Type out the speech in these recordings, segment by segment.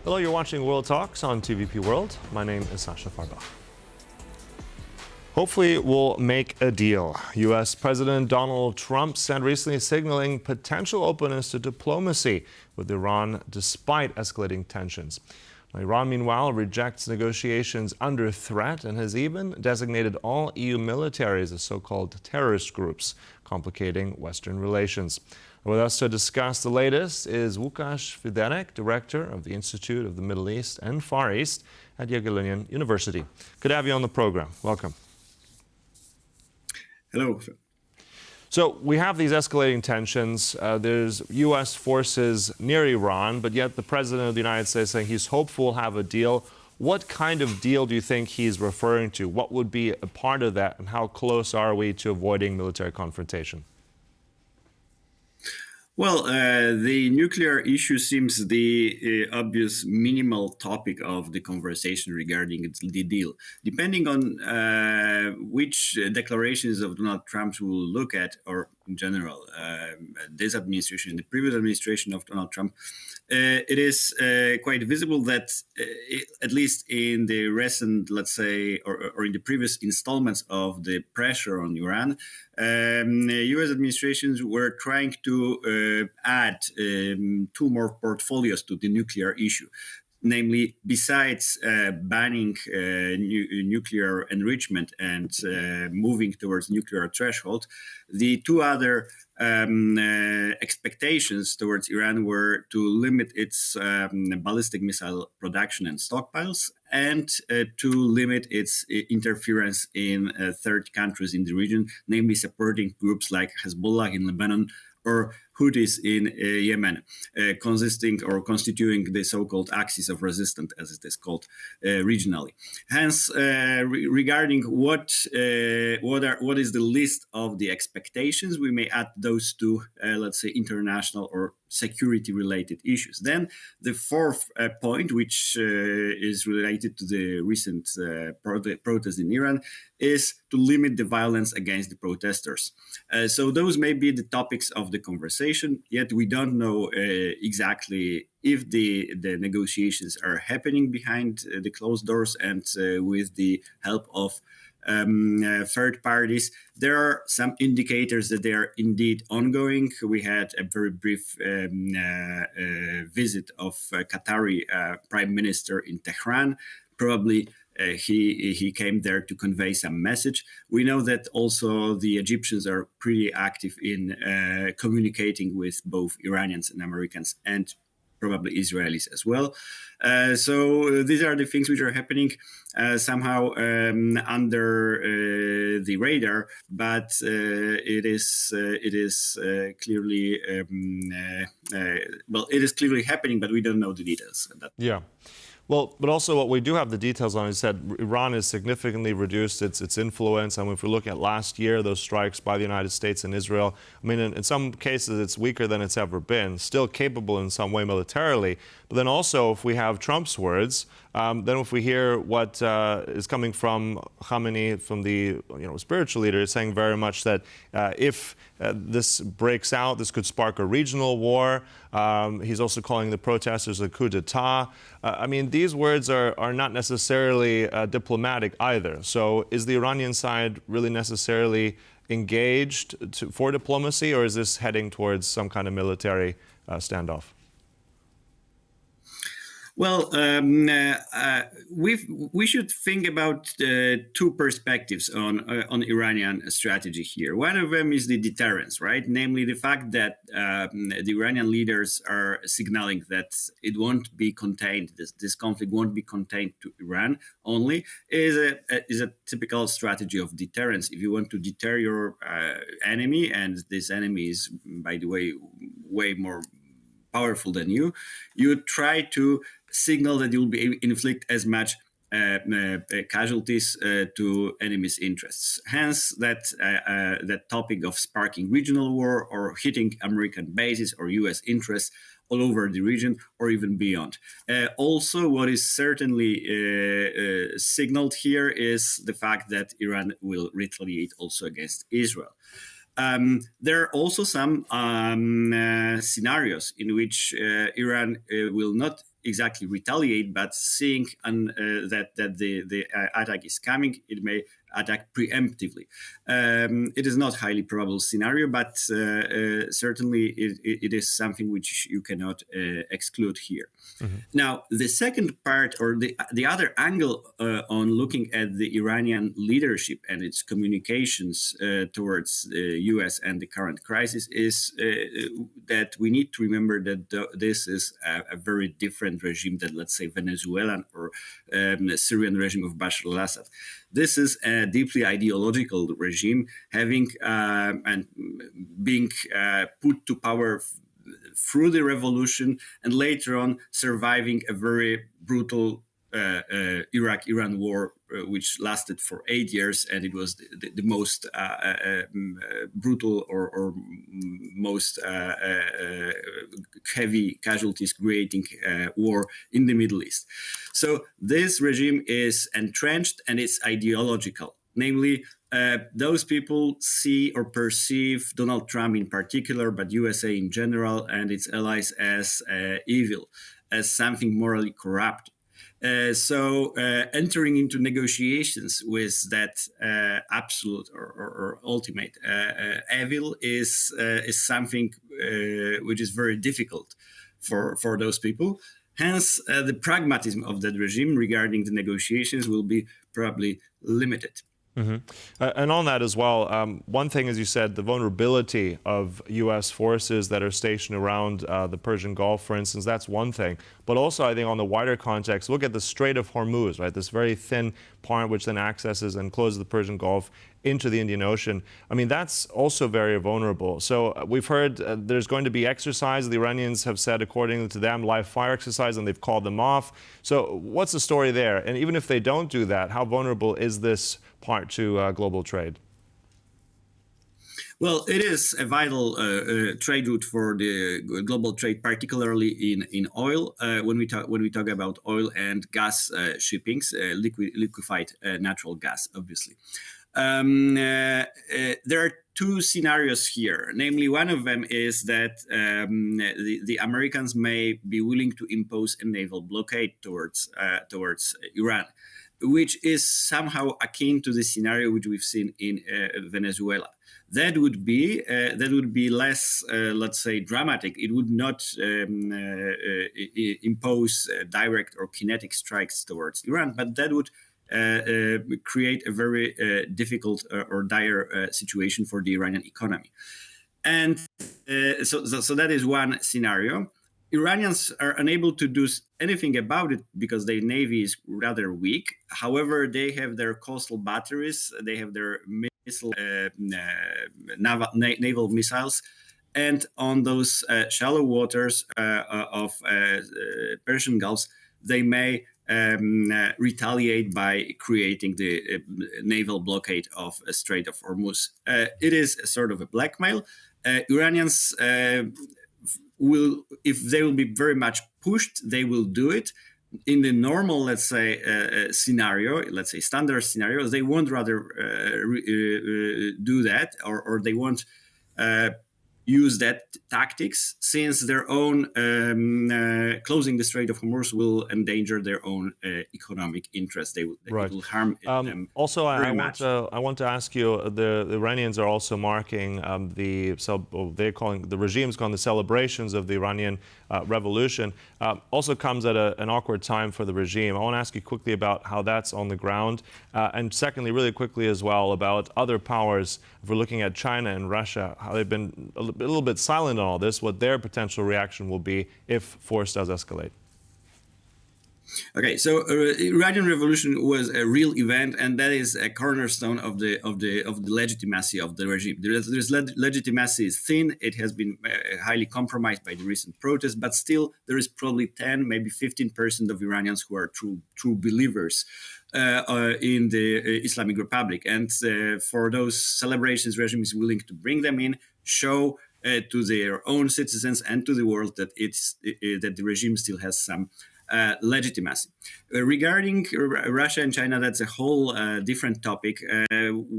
Hello, you're watching World Talks on TVP World. My name is Sasha Farbach. Hopefully, we'll make a deal. U.S. President Donald Trump said recently signaling potential openness to diplomacy with Iran despite escalating tensions. Iran, meanwhile, rejects negotiations under threat and has even designated all EU militaries as so-called terrorist groups, complicating Western relations. With us to discuss the latest is Łukasz Fyderek, Director of the Institute of the Middle East and Far East at Jagiellonian University. Good to have you on the program. Welcome. Hello. So we have these escalating tensions. There's U.S. forces near Iran, but yet the President of the United States saying he's hopeful we'll have a deal. What kind of deal do you think he's referring to? What would be a part of that, and how close are we to avoiding military confrontation? Well, the nuclear issue seems the obvious minimal topic of the conversation regarding the deal. Depending on which declarations of Donald Trump we'll look at, or in general, this administration, the previous administration of Donald Trump, it is quite visible that, at least in the recent, let's say, or in the previous installments of the pressure on Iran, U.S. administrations were trying to add two more portfolios to the nuclear issue. Namely, besides banning nuclear enrichment and moving towards nuclear threshold, the two other expectations towards Iran were to limit its ballistic missile production and stockpiles, and to limit its interference in third countries in the region, namely supporting groups like Hezbollah in Lebanon or Houthis in Yemen, consisting or constituting the so-called axis of resistance, as it is called regionally. Hence, regarding what is the list of the expectations, we may add those two, let's say, international or security-related issues. Then the fourth point, which is related to the recent protests in Iran, is to limit the violence against the protesters. So those may be the topics of the conversation, yet we don't know exactly if the negotiations are happening behind the closed doors and with the help of third parties. There are some indicators that they are indeed ongoing. We had a very brief visit of Qatari Prime Minister in Tehran. Probably he came there to convey some message. We know that also the Egyptians are pretty active in communicating with both Iranians and Americans, and probably Israelis as well. So these are the things which are happening somehow under the radar, but it is clearly it is clearly happening, but we don't know the details. Yeah. Well, but also what we do have the details on is that Iran has significantly reduced its influence. I mean, if we look at last year, those strikes by the United States and Israel, I mean, in some cases, it's weaker than it's ever been, still capable in some way militarily. But then also, if we have Trump's words, then if we hear what is coming from Khamenei, from the spiritual leader, saying very much that if this breaks out, this could spark a regional war. He's also calling the protesters a coup d'etat. I mean, these words are not necessarily diplomatic either. So is the Iranian side really necessarily engaged for diplomacy, or is this heading towards some kind of military standoff? Well, we should think about two perspectives on Iranian strategy here. One of them is the deterrence, right? Namely, the fact that the Iranian leaders are signaling that it won't be contained. This conflict won't be contained to Iran only. Is a typical strategy of deterrence. If you want to deter your enemy, and this enemy is, by the way more powerful than you, you try to signal that you will be inflict as much casualties to enemies' interests. Hence, that topic of sparking regional war or hitting American bases or U.S. interests all over the region or even beyond. Also, what is certainly signaled here is the fact that Iran will retaliate also against Israel. There are also some scenarios in which Iran will not exactly retaliate, but seeing that the attack is coming, it may attack preemptively. It is not highly probable scenario, but certainly it is something which you cannot exclude here. Now, the second part, or the other angle on looking at the Iranian leadership and its communications towards the U.S. and the current crisis is that we need to remember that this is a very different regime than, let's say, Venezuelan or Syrian regime of Bashar al-Assad. This is a deeply ideological regime, having and being put to power through the revolution, and later on surviving a very brutal Iraq-Iran war, which lasted for 8 years, and it was the most brutal or most heavy casualties creating war in the Middle East. So this regime is entrenched and it's ideological. Namely, those people see or perceive Donald Trump in particular, but USA in general and its allies as evil, as something morally corrupt. So entering into negotiations with that absolute or ultimate evil is something which is very difficult for those people. Hence, the pragmatism of that regime regarding the negotiations will be probably limited. And on that as well, one thing, as you said, the vulnerability of U.S. forces that are stationed around the Persian Gulf, for instance, that's one thing. But also, I think on the wider context, look at the Strait of Hormuz, right? This very thin part which then accesses and closes the Persian Gulf into the Indian Ocean. I mean, that's also very vulnerable. So we've heard there's going to be exercise. The Iranians have said, according to them, live fire exercise, and they've called them off. So what's the story there? And even if they don't do that, how vulnerable is this part to global trade? Well, it is a vital trade route for the global trade, particularly in oil. When we talk about oil and gas shippings, liquefied natural gas, obviously. There are two scenarios here. Namely, one of them is that the Americans may be willing to impose a naval blockade towards Iran, which is somehow akin to the scenario which we've seen in Venezuela. That would be less, let's say, dramatic. It would not impose direct or kinetic strikes towards Iran, but that would create a very difficult or dire situation for the Iranian economy. And so that is one scenario. Iranians are unable to do anything about it because their navy is rather weak. However, they have their coastal batteries, they have their naval missiles, and on those shallow waters of Persian Gulf, they may retaliate by creating the naval blockade of Strait of Hormuz. It is a sort of a blackmail. Iranians will, if they will be very much pushed, they will do it. In the normal, let's say, scenario, let's say standard scenarios, they won't rather do that, or they won't use that tactics, since their own closing the Strait of Hormuz will endanger their own economic interests. It will harm them. Also, very much. I want to ask you: the Iranians are also marking they're calling the regime's calling the celebrations of the Iranian revolution. Also comes at an awkward time for the regime. I want to ask you quickly about how that's on the ground, and secondly, really quickly as well, about other powers. If we're looking at China and Russia, how they've been a little bit silent on all this, what their potential reaction will be if force does escalate. Okay, so Iranian Revolution was a real event, and that is a cornerstone of the legitimacy of the regime. There's legitimacy is thin; it has been highly compromised by the recent protests, but still there is probably 10, maybe 15% of Iranians who are true believers in the Islamic Republic, and for those celebrations, regime is willing to bring them in, show to their own citizens and to the world that that the regime still has some legitimacy. Regarding Russia and China, that's a whole different topic.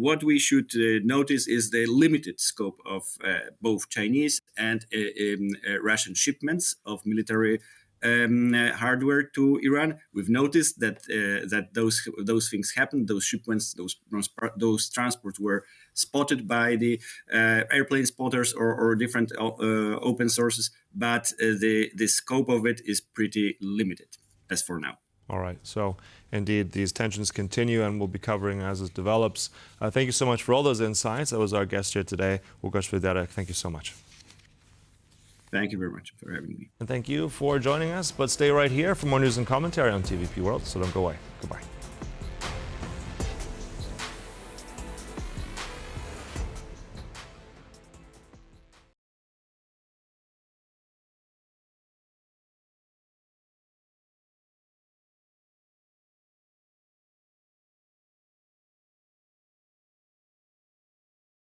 What we should notice is the limited scope of both Chinese and Russian shipments of military hardware to Iran. We've noticed that those things happened. Those shipments, those transports were spotted by the airplane spotters or different open sources, but the scope of it is pretty limited as for now. All right. So, indeed, these tensions continue, and we'll be covering as it develops. Thank you so much for all those insights. That was our guest here today, Łukasz Fyderek. Thank you so much. Thank you very much for having me. And thank you for joining us. But stay right here for more news and commentary on TVP World, so don't go away. Goodbye.